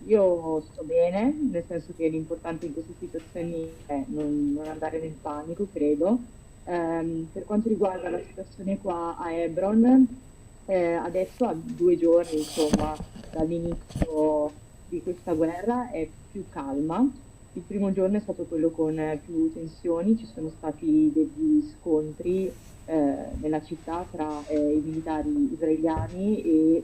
io sto bene, nel senso che l'importante in queste situazioni è non andare nel panico, credo. Per quanto riguarda la situazione qua a Hebron, adesso a 2 giorni, insomma, dall'inizio di questa guerra è più calma. Il primo giorno è stato quello con più tensioni, ci sono stati degli scontri nella città tra i militari israeliani e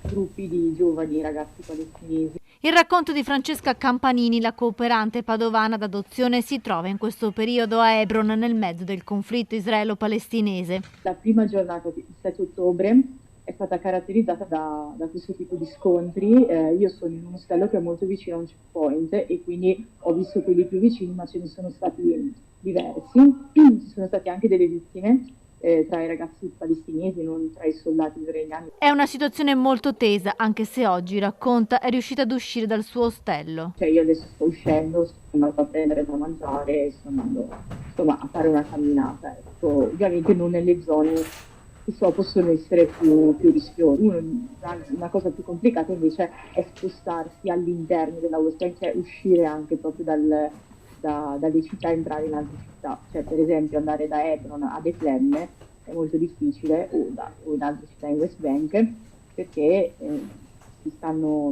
gruppi di giovani ragazzi palestinesi. Il racconto di Francesca Campanini, la cooperante padovana d'adozione, si trova in questo periodo a Hebron nel mezzo del conflitto israelo-palestinese. La prima giornata, il 7 ottobre, è stata caratterizzata da questo tipo di scontri. Io sono in un ostello che è molto vicino a un checkpoint e quindi ho visto quelli più vicini, ma ce ne sono stati diversi. Ci sono state anche delle vittime tra i ragazzi palestinesi, non tra i soldati israeliani. È una situazione molto tesa, anche se oggi, racconta, è riuscita ad uscire dal suo ostello. Cioè io adesso sto uscendo, sto andando a prendere da mangiare, sto andando insomma, a fare una camminata. Ecco. Ovviamente non nelle zone che so possono essere più rischiose. Una cosa più complicata invece è spostarsi all'interno della hostel, cioè uscire anche proprio dalle città e entrare in altre città. Cioè per esempio andare da Hebron a Betlemme è molto difficile, o in altre città in West Bank, perché gli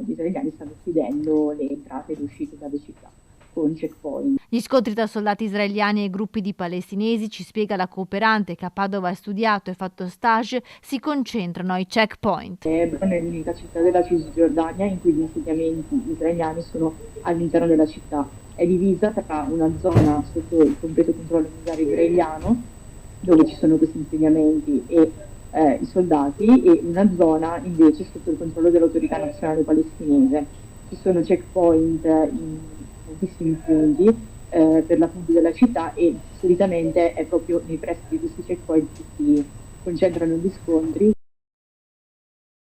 israeliani stanno chiudendo le entrate e le uscite dalle città con checkpoint. Gli scontri tra soldati israeliani e gruppi di palestinesi, ci spiega la cooperante che a Padova ha studiato e fatto stage, si concentrano ai checkpoint. Hebron è l'unica città della Cisgiordania in cui gli insediamenti israeliani sono all'interno della città. È divisa tra una zona sotto il completo controllo militare israeliano, dove ci sono questi insediamenti e i soldati, e una zona invece sotto il controllo dell'autorità nazionale palestinese. Ci sono checkpoint in moltissimi punti per la punta della città e solitamente è proprio nei pressi di questi checkpoint che si concentrano gli scontri.